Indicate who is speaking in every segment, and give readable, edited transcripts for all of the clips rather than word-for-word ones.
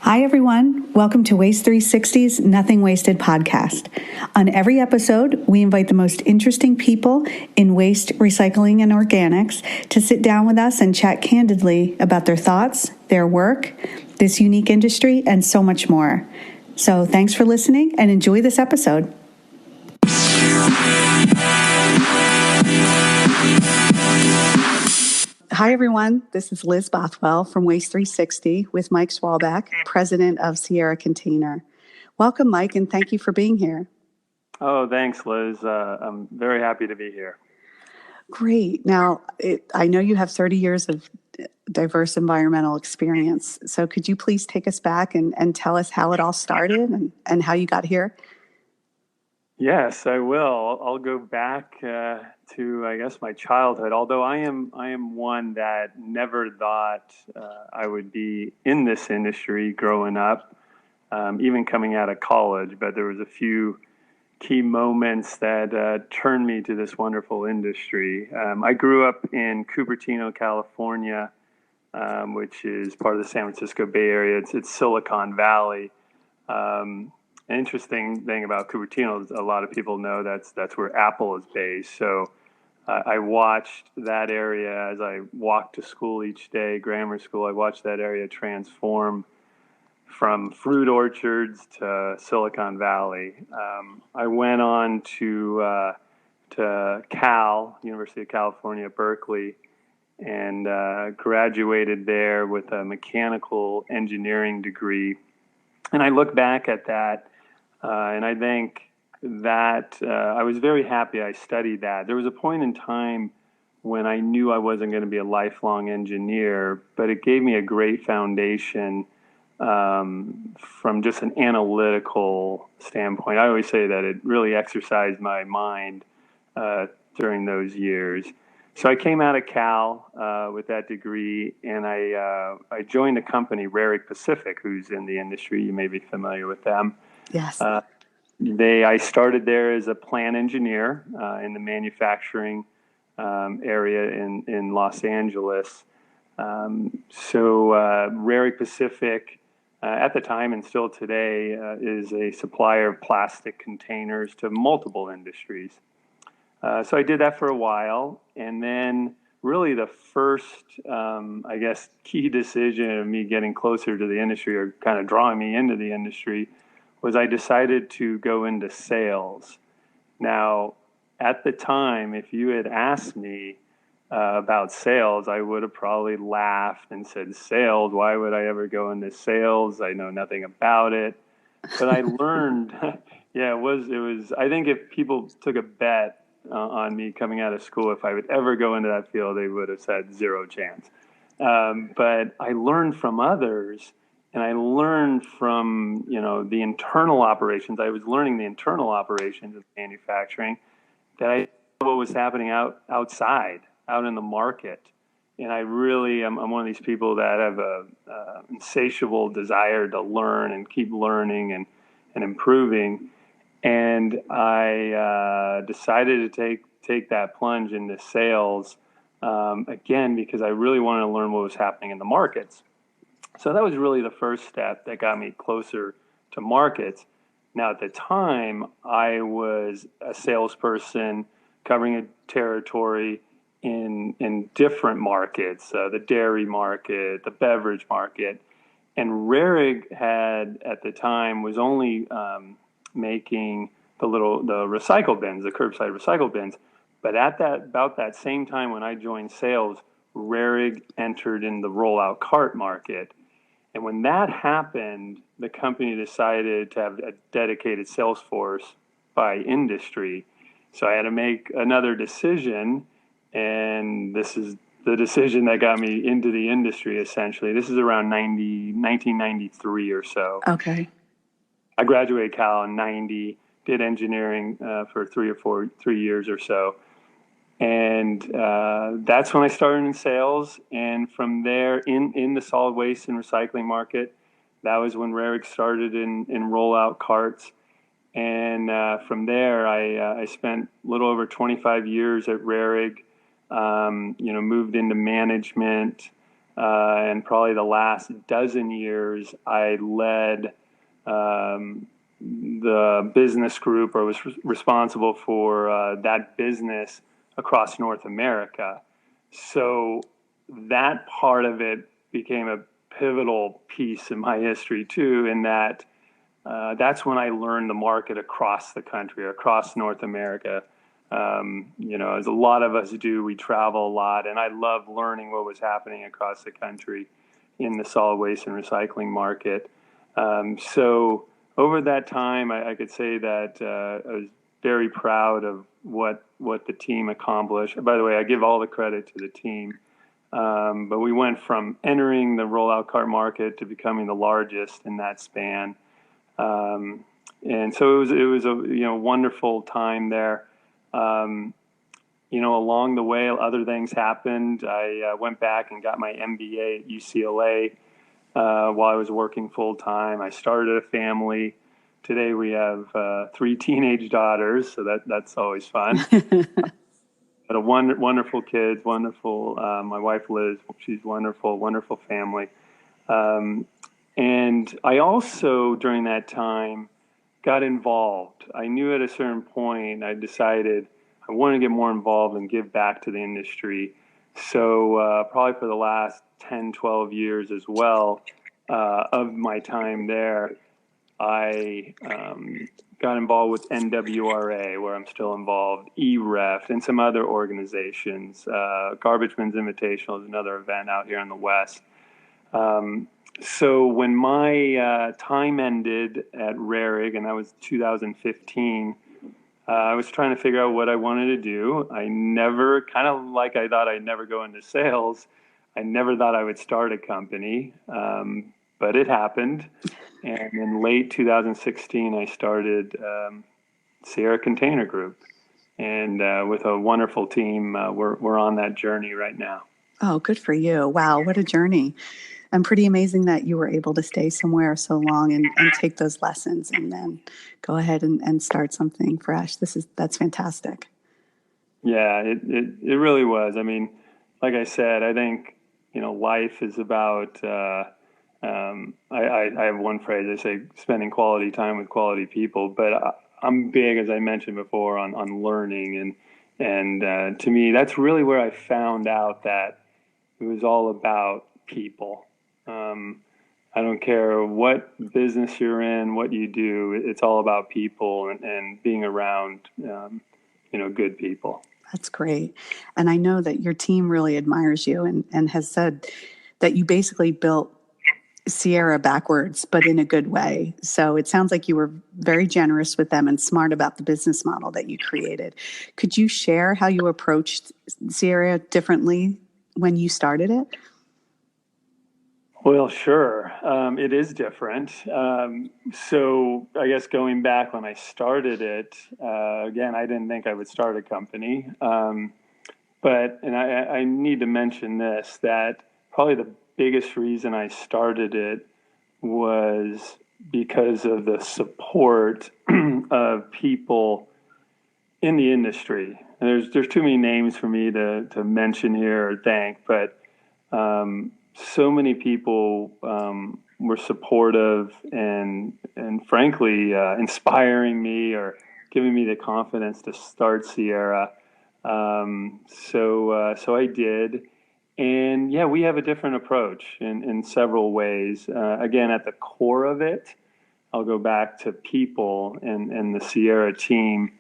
Speaker 1: Hi, everyone. Welcome to Waste 360's Nothing Wasted podcast. On every episode, we invite the most interesting people in waste, recycling, and organics to sit down with us and chat candidly about their thoughts, their work, this unique industry, and so much more. So thanks for listening and enjoy this episode. Hi, everyone. This is Liz Bothwell from Waste 360 with Mike Schwalbach, president of Sierra Container. Welcome, Mike, and thank you for being here.
Speaker 2: Oh, thanks, Liz. I'm very happy to be here.
Speaker 1: Great. Now, I know you have 30 years of diverse environmental experience. So could you please take us back and tell us how it all started and how you got here?
Speaker 2: Yes, I will. I'll go back to, I guess, my childhood. Although I am one that never thought I would be in this industry growing up, even coming out of college. But there was a few key moments that turned me to this wonderful industry. I grew up in Cupertino, California, which is part of the San Francisco Bay Area. It's Silicon Valley. An interesting thing about Cupertino is a lot of people know that's where Apple is based. So I watched that area as I walked to school each day, grammar school. I watched that area transform from fruit orchards to Silicon Valley. I went on to Cal, University of California, Berkeley, and graduated there with a mechanical engineering degree. And I look back at that, and I think that I was very happy I studied that. There was a point in time when I knew I wasn't going to be a lifelong engineer, but it gave me a great foundation from just an analytical standpoint. I always say that it really exercised my mind during those years. So I came out of Cal with that degree, and I joined a company, Rarick Pacific, who's in the industry. You may be familiar with them.
Speaker 1: Yes.
Speaker 2: I started there as a plant engineer in the manufacturing area in Los Angeles. So Rarick Pacific, at the time and still today, is a supplier of plastic containers to multiple industries. So I did that for a while, and then really the first, I guess, key decision of me getting closer to the industry or kind of drawing me into the industry was I decided to go into sales. Now, at the time, if you had asked me about sales, I would have probably laughed and said, sales? Why would I ever go into sales? I know nothing about it. But I learned, yeah, it was. I think if people took a bet on me coming out of school, if I would ever go into that field, they would have said zero chance. But I learned from others, and I learned from the internal operations. I was learning the internal operations of manufacturing that I knew what was happening outside, out in the market. And I'm one of these people that have a insatiable desire to learn and keep learning and improving. And I decided to take that plunge into sales again because I really wanted to learn what was happening in the markets. So that was really the first step that got me closer to markets. Now, at the time, I was a salesperson covering a territory in different markets, the dairy market, the beverage market. And Rarick had, at the time, was only making the recycle bins, the curbside recycle bins. But about that same time when I joined sales, Rarick entered in the rollout cart market. And when that happened, the company decided to have a dedicated sales force by industry. So I had to make another decision, and this is the decision that got me into the industry, essentially. This is around 1993 or so.
Speaker 1: Okay.
Speaker 2: I graduated Cal in 90, did engineering for 3 years or so. And that's when I started in sales. And from there, in the solid waste and recycling market, that was when Rarick started in rollout carts. And from there, I spent a little over 25 years at Rarick, moved into management, and probably the last dozen years, I led the business group, or was responsible for that business across North America. So that part of it became a pivotal piece in my history too, in that that's when I learned the market across the country, across North America. As a lot of us do, we travel a lot, and I love learning what was happening across the country in the solid waste and recycling market. So over that time, I could say that I was very proud of what the team accomplished. By the way, I give all the credit to the team. But we went from entering the rollout cart market to becoming the largest in that span. And so it was a wonderful time there. Along the way, other things happened. I went back and got my MBA at UCLA while I was working full time. I started a family. Today we have 3 teenage daughters, so that's always fun. But wonderful kids, wonderful. My wife Liz, she's wonderful, wonderful family. And I also, during that time, got involved. I knew at a certain point, I decided I wanted to get more involved and give back to the industry. So probably for the last 10, 12 years as well of my time there, I got involved with NWRA, where I'm still involved, EREF, and some other organizations. Garbage Men's Invitational is another event out here in the West. So when my time ended at Rarig, and that was 2015, I was trying to figure out what I wanted to do. I never, kind of like I thought I'd never go into sales, I never thought I would start a company, but it happened. And in late 2016, I started Sierra Container Group. And with a wonderful team, we're on that journey right now.
Speaker 1: Oh, good for you. Wow, what a journey. And pretty amazing that you were able to stay somewhere so long and take those lessons and then go ahead and start something fresh. That's fantastic.
Speaker 2: Yeah, it really was. I mean, like I said, I think, life is about, I have one phrase, I say spending quality time with quality people, but I'm big, as I mentioned before, on learning. And to me, that's really where I found out that it was all about people. I don't care what business you're in, what you do, it's all about people and being around, good people.
Speaker 1: That's great. And I know that your team really admires you and has said that you basically built Sierra backwards, but in a good way. So it sounds like you were very generous with them and smart about the business model that you created. Could you share how you approached Sierra differently when you started it?
Speaker 2: Well, sure. It is different. So I guess going back when I started it, again, I didn't think I would start a company. But I need to mention this, that probably the biggest reason I started it was because of the support of people in the industry. And there's too many names for me to mention here or thank, but so many people were supportive and frankly inspiring me or giving me the confidence to start Sierra. So I did. And yeah, we have a different approach in several ways. Again, at the core of it, I'll go back to people and the Sierra team.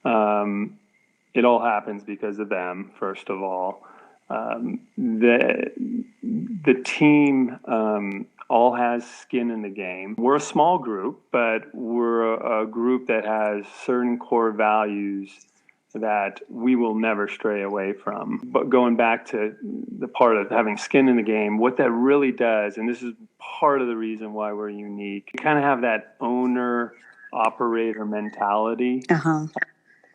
Speaker 2: It all happens because of them, first of all. The team all has skin in the game. We're a small group, but we're a group that has certain core values that we will never stray away from. But going back to the part of having skin in the game, what that really does, and this is part of the reason why we're unique, we kind of have that owner-operator mentality.
Speaker 1: Uh-huh.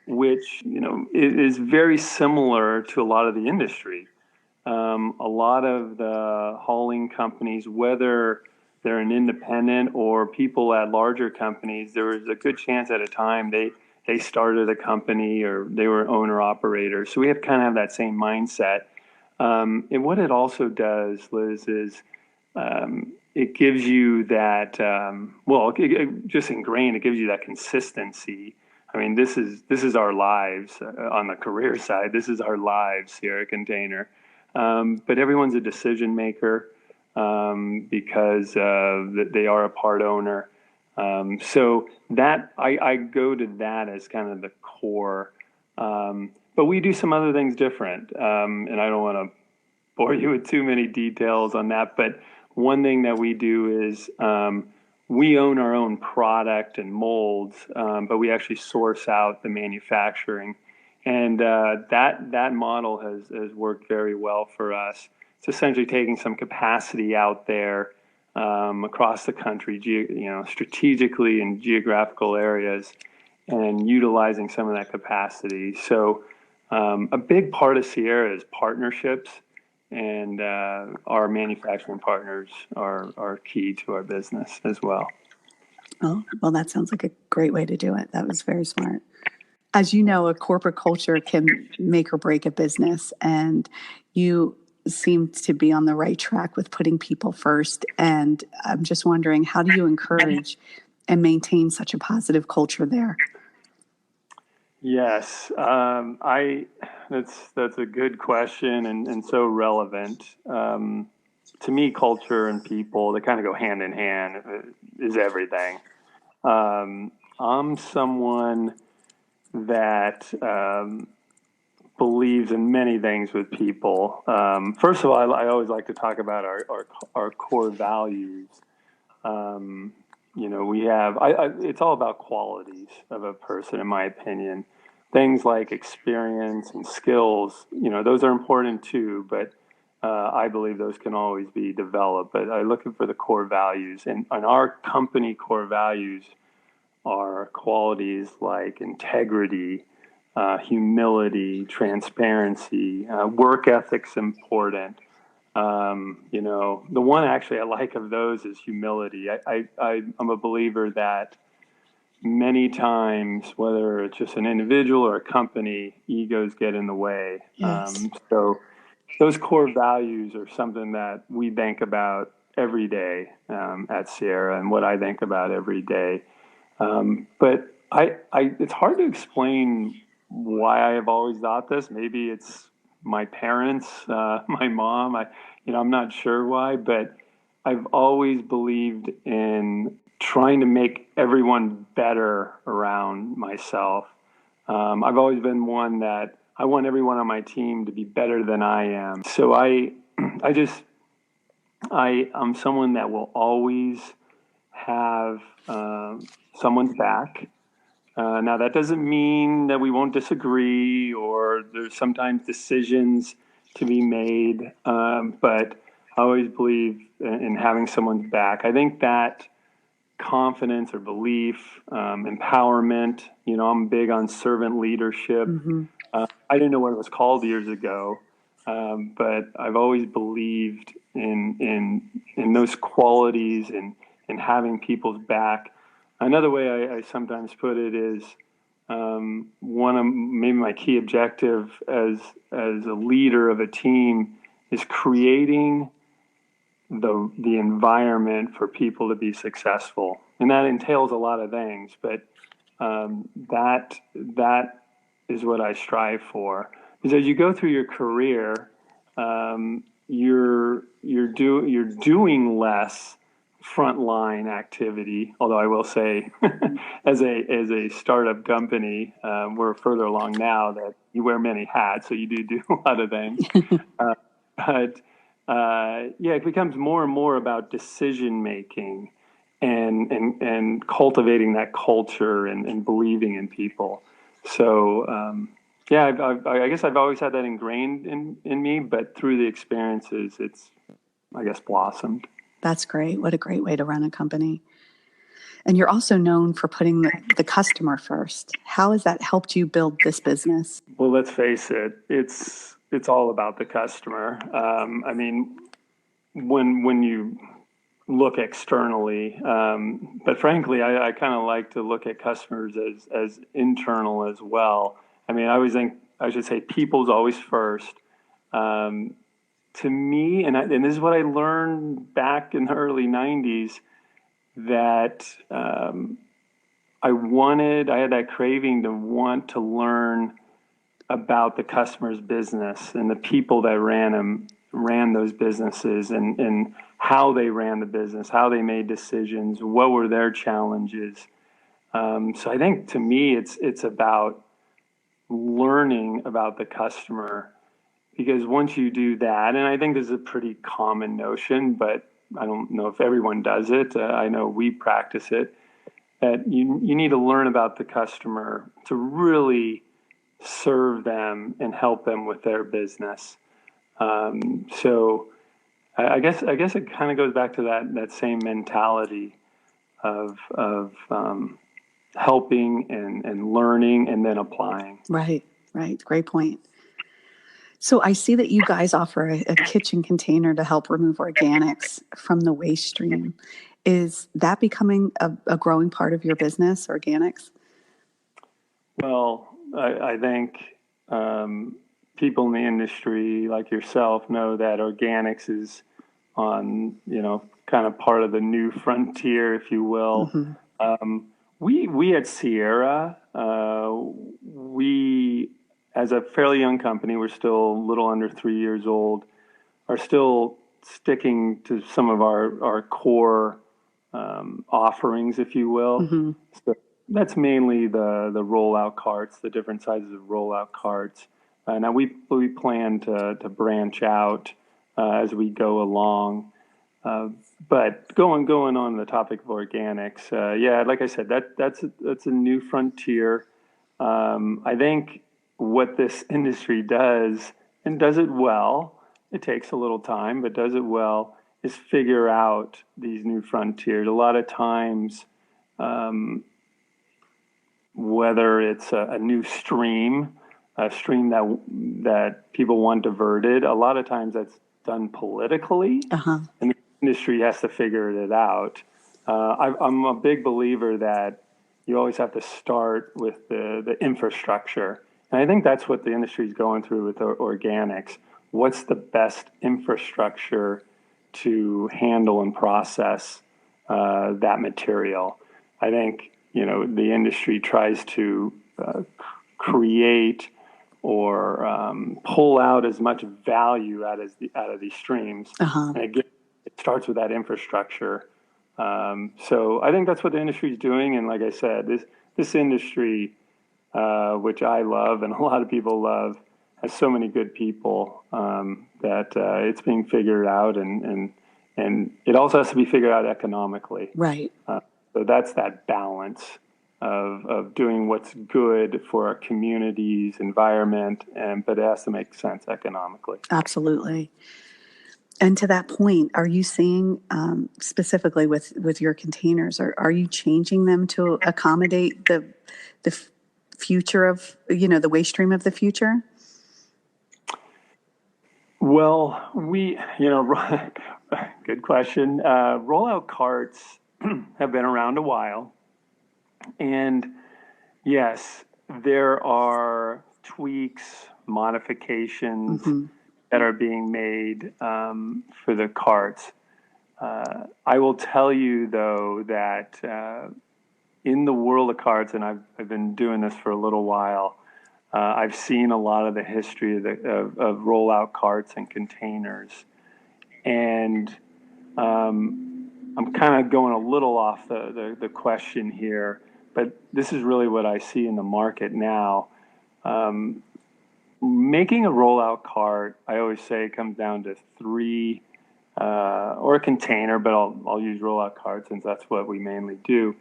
Speaker 2: Which is very similar to a lot of the industry. A lot of the hauling companies, whether they're an independent or people at larger companies, there was a good chance at a time they started a company or they were owner operators. So we have kind of that same mindset. And what it also does, Liz, is it gives you that, just ingrained, it gives you that consistency. I mean, this is our lives on the career side. This is our lives here at Container. But everyone's a decision maker because they are a part owner. So that I go to that as kind of the core. But we do some other things different, and I don't want to bore you with too many details on that. But one thing that we do is we own our own product and molds, but we actually source out the manufacturing, and that model has worked very well for us. It's essentially taking some capacity out there across the country, strategically in geographical areas, and utilizing some of that capacity. So a big part of Sierra is partnerships, and our manufacturing partners are key to our business as well.
Speaker 1: Oh, well, that sounds like a great way to do it. That was very smart. As you know, a corporate culture can make or break a business, and you seem to be on the right track with putting people first. And I'm just wondering, how do you encourage and maintain such a positive culture there?
Speaker 2: Yes, that's a good question and so relevant. To me, culture and people, they kind of go hand in hand, is everything. I'm someone that believes in many things with people. First of all, I always like to talk about our core values. We have, it's all about qualities of a person, in my opinion. Things like experience and skills, those are important too, but I believe those can always be developed. But I'm looking for the core values. And our company core values are qualities like integrity, humility, transparency, work ethic's important. The one actually I like of those is humility. I'm a believer that many times, whether it's just an individual or a company, egos get in the way.
Speaker 1: Yes.
Speaker 2: So those core values are something that we think about every day at Sierra, and what I think about every day. But it's hard to explain why I have always thought this. Maybe it's my parents, my mom. I'm not sure why, but I've always believed in trying to make everyone better around myself. I've always been one that I want everyone on my team to be better than I am. So I'm someone that will always have someone's back. Now, that doesn't mean that we won't disagree or there's sometimes decisions to be made, but I always believe in having someone's back. I think that confidence or belief, empowerment, I'm big on servant leadership.
Speaker 1: Mm-hmm.
Speaker 2: I didn't know what it was called years ago, but I've always believed in those qualities and having people's back. Another way I sometimes put it is one of maybe my key objective as a leader of a team is creating the environment for people to be successful, and that entails a lot of things. But that is what I strive for. Because as you go through your career, you're doing less frontline activity. Although I will say, as a startup company, we're further along now that you wear many hats, so you do a lot of things. But it becomes more and more about decision making and cultivating that culture and believing in people. So I guess I've always had that ingrained in me, but through the experiences, it's, I guess, blossomed.
Speaker 1: That's great. What a great way to run a company. And you're also known for putting the customer first. How has that helped you build this business?
Speaker 2: Well, let's face it, it's all about the customer. I mean, when you look externally, but frankly, I kind of like to look at customers as internal as well. I mean, I always think I should say people's always first. to me, and this is what I learned back in the early 90s, that I had that craving to want to learn about the customer's business and the people that ran those businesses, and how they ran the business, how they made decisions, what were their challenges. So I think to me, it's about learning about the customer, because once you do that, and I think this is a pretty common notion, but I don't know if everyone does it. I know we practice it, that you need to learn about the customer to really serve them and help them with their business. So I guess it kind of goes back to that same mentality of helping and learning and then applying.
Speaker 1: Right. Great point. So I see that you guys offer a kitchen container to help remove organics from the waste stream. Is that becoming a growing part of your business, organics?
Speaker 2: Well, I think people in the industry like yourself know that organics is on, kind of part of the new frontier, if you will. Mm-hmm. We at Sierra, as a fairly young company, we're still a little under 3 years old, are still sticking to some of our core offerings, if you will. Mm-hmm. So that's mainly the rollout carts, the different sizes of rollout carts. Now we plan to branch out as we go along. But going on the topic of organics, like I said, that's a new frontier. I think what this industry does, and does it well, it takes a little time, but does it well, is figure out these new frontiers. A lot of times, whether it's a new stream, a stream that people want diverted, a lot of times that's done politically, and the industry has to figure it out. I'm a big believer that you always have to start with the infrastructure. And I think that's what the industry is going through with organics. What's the best infrastructure to handle and process that material? I think, the industry tries to create or pull out as much value out of these streams. And again, it starts with that infrastructure. So I think that's what the industry is doing. And like I said, this industry, which I love and a lot of people love, has so many good people that it's being figured out, and it also has to be figured out economically.
Speaker 1: Right.
Speaker 2: So that's that balance of doing what's good for our community's environment, but it has to make sense economically.
Speaker 1: Absolutely. And to that point, are you seeing specifically with your containers, are you changing them to accommodate the future of, the waste stream of the future?
Speaker 2: Well, good question. Rollout carts have been around a while. And yes, there are tweaks, modifications that are being made for the carts. I will tell you, though, that in the world of carts, and I've been doing this for a little while, I've seen a lot of the history of rollout carts and containers. And I'm kind of going a little off the question here, but this is really what I see in the market now. Making a rollout cart, I always say, comes down to three, or a container, but I'll use rollout cart since that's what we mainly do.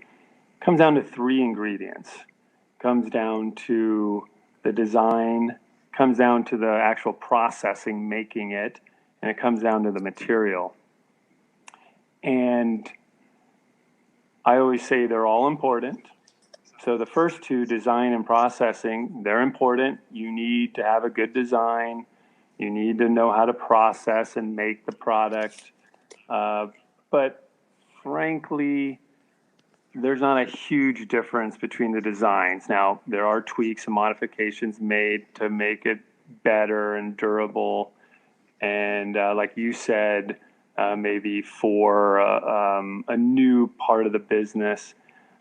Speaker 2: Comes down to three ingredients. Comes down to the design, comes down to the actual processing, making it, and it comes down to the material. And I always say they're all important. So the first two, design and processing, they're important. You need to have a good design. You need to know how to process and make the product. But frankly, there's not a huge difference between the designs. Now, there are tweaks and modifications made to make it better and durable. And like you said, maybe for a new part of the business.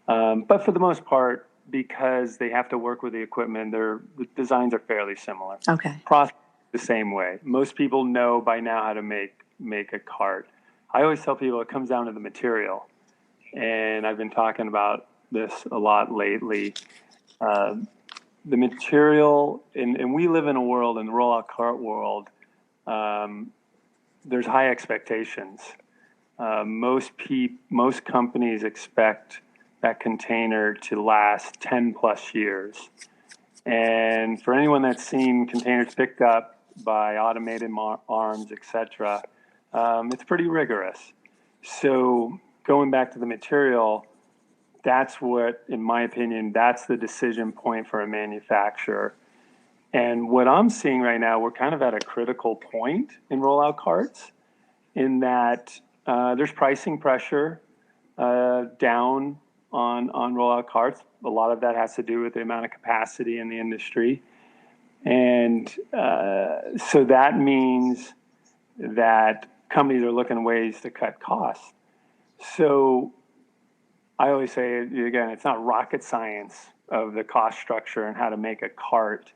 Speaker 2: But for the most part, because they have to work with the equipment, the designs are fairly similar.
Speaker 1: Okay.
Speaker 2: Process the same way. Most people know by now how to make a cart. I always tell people it comes down to the material. And I've been talking about this a lot lately. The material, and we live in a world, in the rollout cart world, there's high expectations. Most companies expect that container to last 10 plus years. And for anyone that's seen containers picked up by automated arms, et cetera, it's pretty rigorous. So going back to the material, that's what, in my opinion, that's the decision point for a manufacturer. And what I'm seeing right now, we're kind of at a critical point in rollout carts in that there's pricing pressure down on rollout carts. A lot of that has to do with the amount of capacity in the industry. And so that means that companies are looking at ways to cut costs. So I always say, again, it's not rocket science of the cost structure and how to make a cart.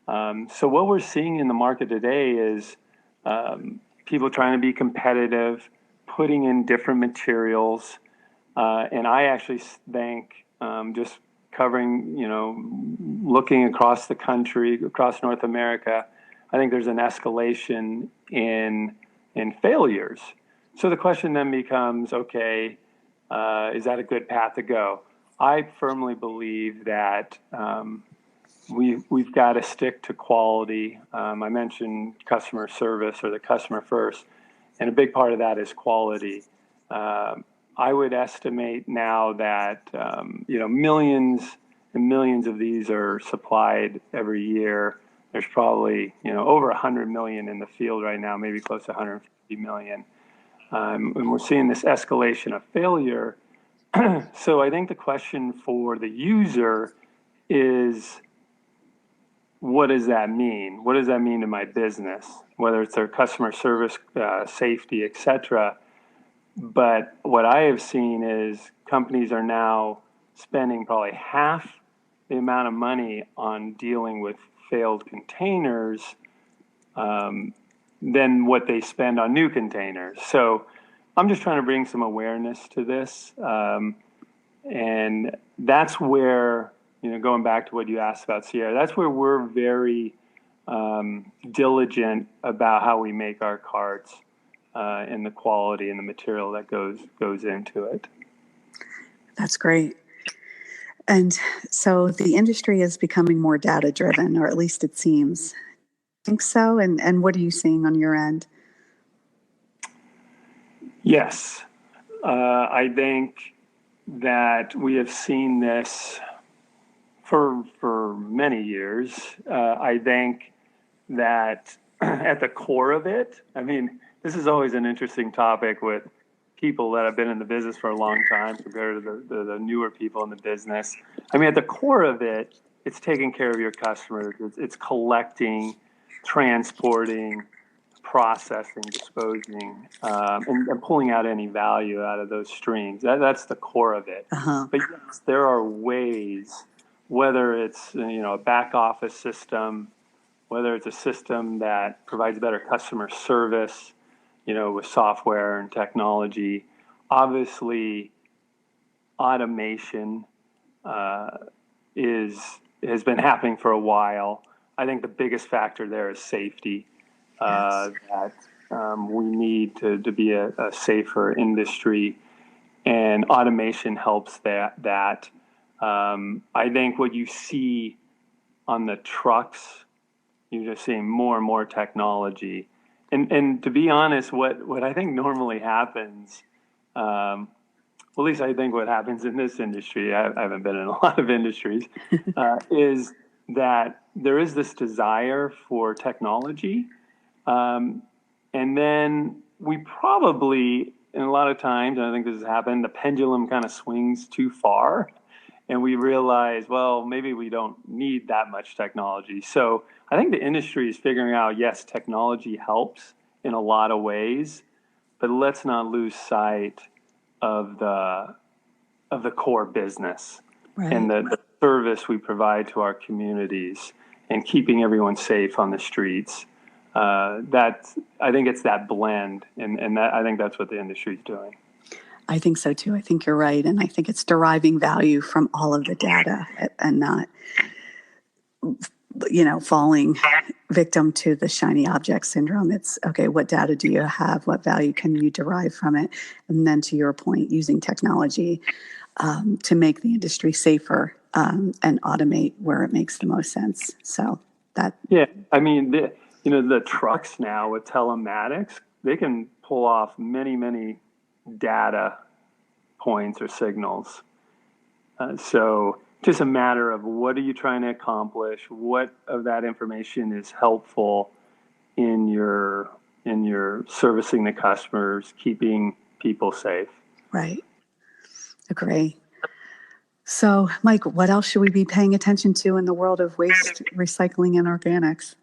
Speaker 2: So what we're seeing in the market today is people trying to be competitive, putting in different materials. And I actually think just covering, looking across the country, across North America, I think there's an escalation in failures. So the question then becomes, okay, is that a good path to go? I firmly believe that we've got to stick to quality. I mentioned customer service or the customer first, and a big part of that is quality. I would estimate now that millions and millions of these are supplied every year. There's probably over 100 million in the field right now, maybe close to 150 million. And we're seeing this escalation of failure. So I think the question for the user is, what does that mean? What does that mean to my business? Whether it's their customer service, safety, et cetera. But what I have seen is companies are now spending probably half the amount of money on dealing with failed containers than what they spend on new containers. So I'm just trying to bring some awareness to this. And that's where, going back to what you asked about Sierra, that's where we're very diligent about how we make our carts and the quality and the material that goes into it.
Speaker 1: That's great. And so the industry is becoming more data-driven, or at least it seems. I think so. And what are you seeing on your end?
Speaker 2: Yes. I think that we have seen this for many years. I think that at the core of it, this is always an interesting topic with people that have been in the business for a long time compared to the newer people in the business. At the core of it, it's taking care of your customers. It's collecting, transporting, processing, disposing, and pulling out any value out of those streams. That's the core of it.
Speaker 1: Uh-huh.
Speaker 2: But yes, there are ways, whether it's a back office system, whether it's a system that provides better customer service, with software and technology. Obviously, automation has been happening for a while. I think the biggest factor there is safety.
Speaker 1: Yes.
Speaker 2: That we need to be a safer industry, and automation helps that. I think what you see on the trucks, you're just seeing more and more technology. And to be honest, what I think normally happens, well, at least I think what happens in this industry, I haven't been in a lot of industries, is that there is this desire for technology. And then we probably, in a lot of times, and I think this has happened, the pendulum kind of swings too far. And we realize, well, maybe we don't need that much technology. So I think the industry is figuring out, yes, technology helps in a lot of ways, but let's not lose sight of the core business and the service we provide to our communities and keeping everyone safe on the streets. I think it's that blend, and that, I think that's what the industry is doing.
Speaker 1: I think so too. I think you're right. And I think it's deriving value from all of the data and not, falling victim to the shiny object syndrome. It's, okay, what data do you have? What value can you derive from it? And then to your point, using technology to make the industry safer and automate where it makes the most sense. So that.
Speaker 2: Yeah. I mean, the trucks now with telematics, they can pull off many, many data points or signals. So just a matter of what are you trying to accomplish? What of that information is helpful in your servicing the customers, keeping people safe?
Speaker 1: Right. Agree. So, Mike, what else should we be paying attention to in the world of waste, recycling, and organics?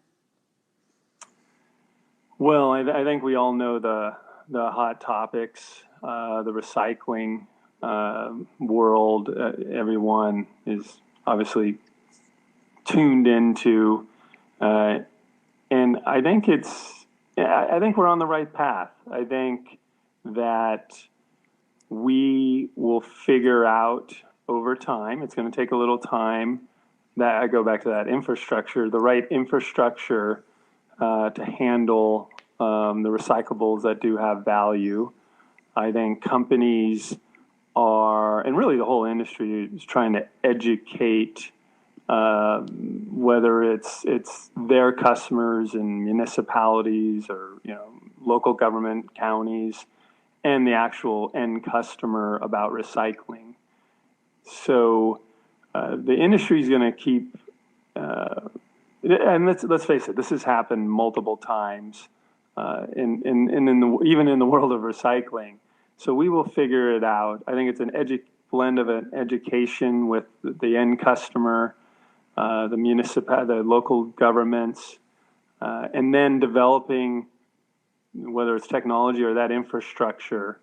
Speaker 2: Well, I think we all know the hot topics, the recycling world. Everyone is obviously tuned into, and I think I think we're on the right path. I think that we will figure out over time. It's going to take a little time. That I go back to that infrastructure, the right infrastructure to handle the recyclables that do have value. I think companies are, and really the whole industry is trying to educate whether it's their customers in municipalities or local government, counties, and the actual end customer about recycling. So the industry is going to keep, and let's face it, this has happened multiple times, even in the world of recycling. So we will figure it out. I think it's an blend of an education with the end customer, the local governments, and then developing, whether it's technology or that infrastructure,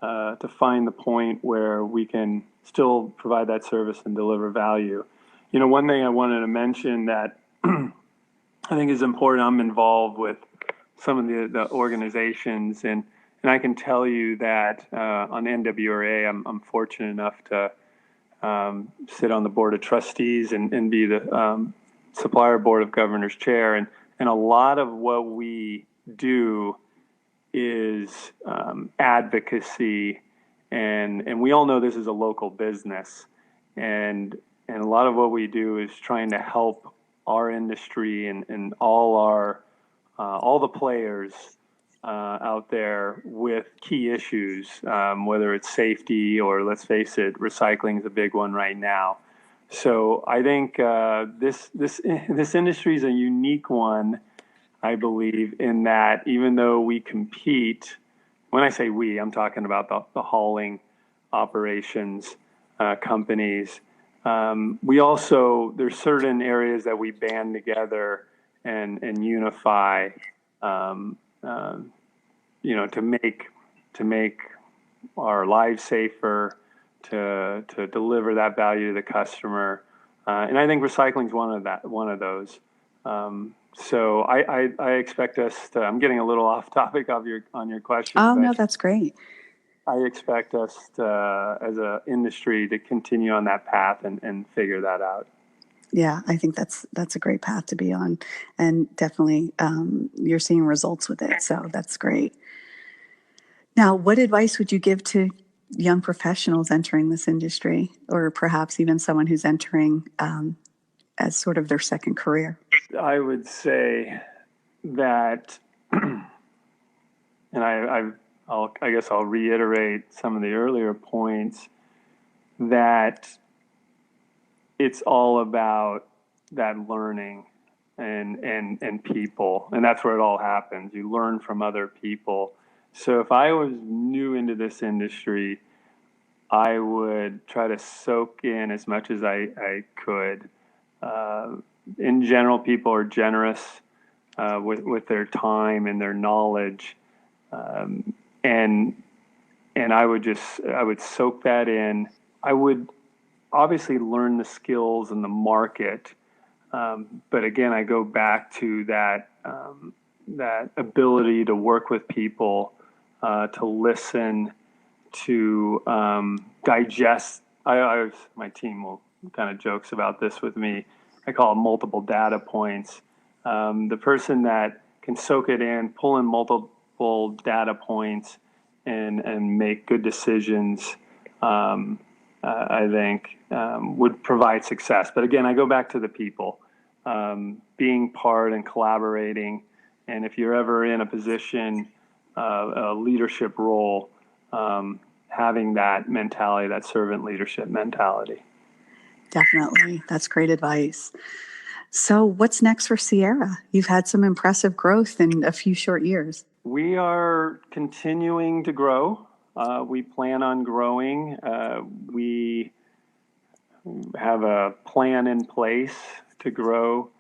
Speaker 2: to find the point where we can still provide that service and deliver value. One thing I wanted to mention that I think is important, I'm involved with some of the organizations, and I can tell you that on NWRA, I'm fortunate enough to sit on the board of trustees and be the supplier board of governors chair, and a lot of what we do is advocacy, and we all know this is a local business, and a lot of what we do is trying to help our industry and all the players out there with key issues, whether it's safety or, let's face it, recycling is a big one right now. So I think this industry is a unique one, I believe, in that even though we compete, when I say we, I'm talking about the hauling operations companies. We also, there's certain areas that we band together and unify, to make our lives safer, to deliver that value to the customer, and I think recycling is one of those. So I expect us to, I'm getting a little off topic on your question.
Speaker 1: Oh, no, that's great.
Speaker 2: I expect us to, as an industry, to continue on that path and figure that out.
Speaker 1: Yeah, I think that's a great path to be on, and definitely you're seeing results with it, so that's great. Now, what advice would you give to young professionals entering this industry, or perhaps even someone who's entering as sort of their second career?
Speaker 2: I would say that, and I guess I'll reiterate some of the earlier points, that it's all about that learning and people, and that's where it all happens. You learn from other people. So if I was new into this industry, I would try to soak in as much as I could. In general, people are generous. with their time and their knowledge, and I would soak that in. I would obviously learn the skills and the market, but again, I go back to that ability to work with people, to listen, to digest. My team will kind of jokes about this with me. I call it multiple data points. The person that can soak it in, pull in multiple data points, and make good decisions, I think would provide success. But again, I go back to the people, being part and collaborating. And if you're ever in a position, a leadership role, having that mentality, that servant leadership mentality.
Speaker 1: Definitely. That's great advice. So what's next for Sierra? You've had some impressive growth in a few short years.
Speaker 2: We are continuing to grow. We plan on growing. We have a plan in place to grow.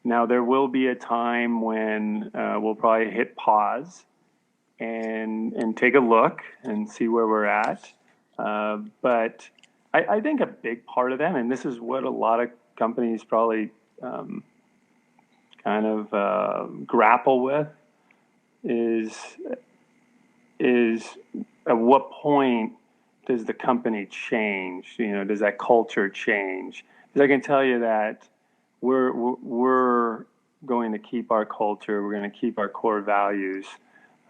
Speaker 2: Now, there will be a time when we'll probably hit pause and take a look and see where we're at. But I think a big part of that, and this is what a lot of companies probably kind of grapple with, is at what point does the company change? Does that culture change? Because I can tell you that we're going to keep our culture. We're going to keep our core values.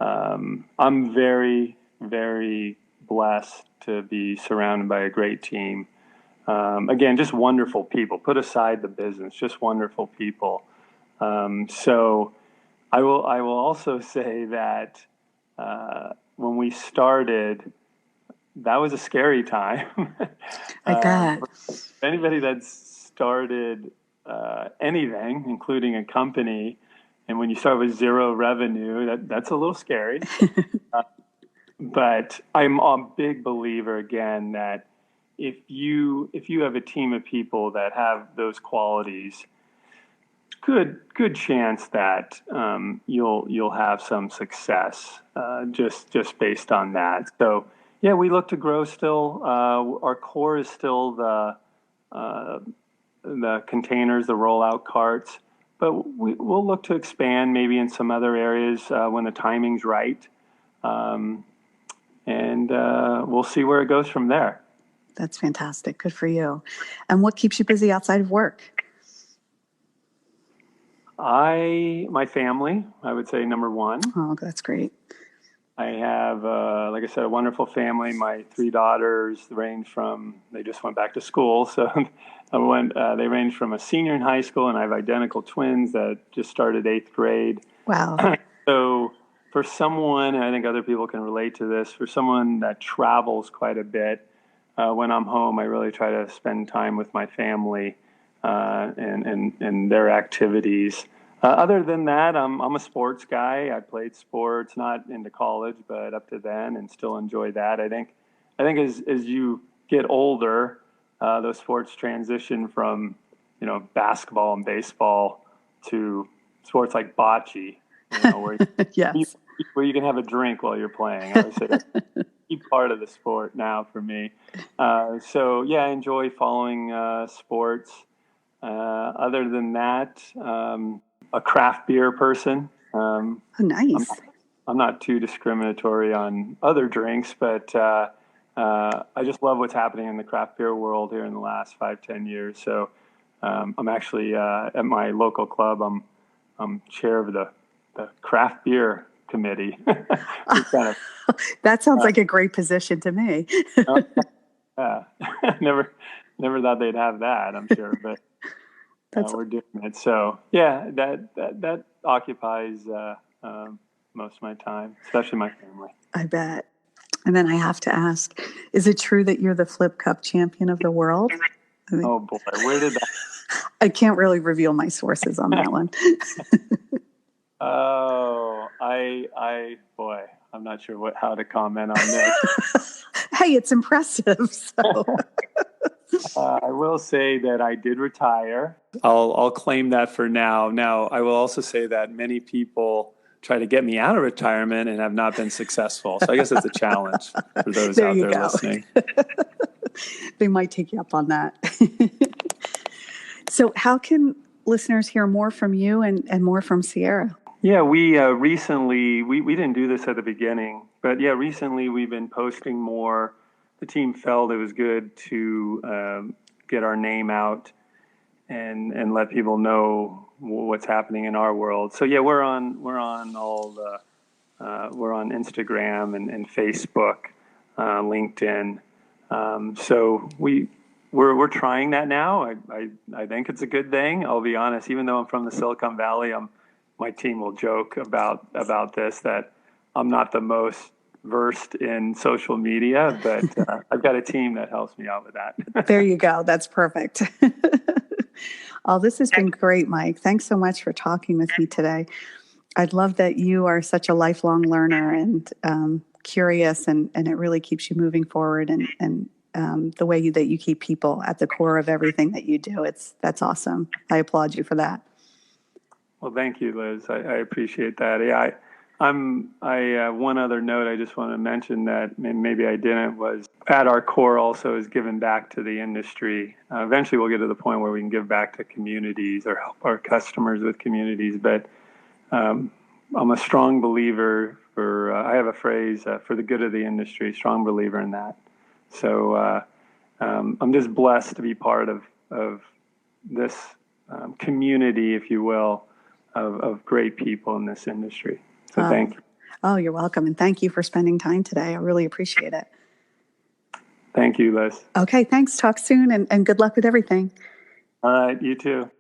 Speaker 2: I'm very, very blessed to be surrounded by a great team. Again, just wonderful people. Put aside the business, just wonderful people. So I will also say that when we started, that was a scary time.
Speaker 1: I bet.
Speaker 2: Anybody that's started anything, including a company, and when you start with zero revenue, that's a little scary. But I'm a big believer, again, that if you have a team of people that have those qualities, good chance that you'll have some success just based on that. So yeah, we look to grow still. Our core is still the containers, the rollout carts, but we'll look to expand maybe in some other areas when the timing's right, and we'll see where it goes from there.
Speaker 1: That's fantastic. Good for you. And what keeps you busy outside of work?
Speaker 2: My family, I would say, number one.
Speaker 1: Oh, that's great.
Speaker 2: I have, like I said, a wonderful family. My 3 daughters they just went back to school. So they range from a senior in high school, and I have identical twins that just started 8th grade.
Speaker 1: Wow.
Speaker 2: So for someone, and I think other people can relate to this, for someone that travels quite a bit, when I'm home, I really try to spend time with my family and their activities. Other than that, I'm a sports guy. I played sports, not into college, but up to then, and still enjoy that. I think as you get older, those sports transition from basketball and baseball to sports like bocce, where
Speaker 1: yes.
Speaker 2: where you can have a drink while you're playing. I would say that's a key part of the sport now for me. So yeah, I enjoy following sports. Other than that, a craft beer person.
Speaker 1: Oh, nice.
Speaker 2: I'm not too discriminatory on other drinks, but I just love what's happening in the craft beer world here in the last 5-10 years. So I'm actually at my local club. I'm chair of the craft beer committee.
Speaker 1: That sounds like a great position to me.
Speaker 2: Never thought they'd have that, I'm sure, but we're doing it. So yeah, that occupies most of my time, especially my family.
Speaker 1: I bet. And then I have to ask, is it true that you're the Flip Cup champion of the world?
Speaker 2: Oh boy, where did that?
Speaker 1: I can't really reveal my sources on that one.
Speaker 2: Oh, boy, I'm not sure how to comment on this.
Speaker 1: Hey, it's impressive. So
Speaker 2: I will say that I did retire. I'll claim that for now. Now, I will also say that many people try to get me out of retirement and have not been successful. So I guess it's a challenge for those
Speaker 1: There
Speaker 2: out
Speaker 1: you
Speaker 2: there
Speaker 1: go.
Speaker 2: listening.
Speaker 1: They might take you up on that. So how can listeners hear more from you and more from Sierra?
Speaker 2: Yeah, we recently, we didn't do this at the beginning, but yeah, recently we've been posting more. The team felt it was good to get our name out and let people know what's happening in our world. So yeah, we're on all the we're on Instagram and Facebook, LinkedIn. So we're trying that now. I think it's a good thing. I'll be honest. Even though I'm from the Silicon Valley, my team will joke about this, that I'm not the most versed in social media, but I've got a team that helps me out with that.
Speaker 1: There you go. That's perfect. Oh, this has been great, Mike. Thanks so much for talking with me today. I love that you are such a lifelong learner and curious, and it really keeps you moving forward. And the way that you keep people at the core of everything that you do, that's awesome. I applaud you for that.
Speaker 2: Well, thank you, Liz. I appreciate that. Yeah, one other note I just want to mention that maybe I didn't was at our core also is giving back to the industry. Eventually, we'll get to the point where we can give back to communities or help our customers with communities. But I'm a strong believer I have a phrase for the good of the industry. Strong believer in that. So I'm just blessed to be part of this community, if you will, of great people in this industry. So thank you.
Speaker 1: Oh, you're welcome. And thank you for spending time today. I really appreciate it.
Speaker 2: Thank you, Liz.
Speaker 1: Okay, thanks. Talk soon and good luck with everything.
Speaker 2: All right, you too.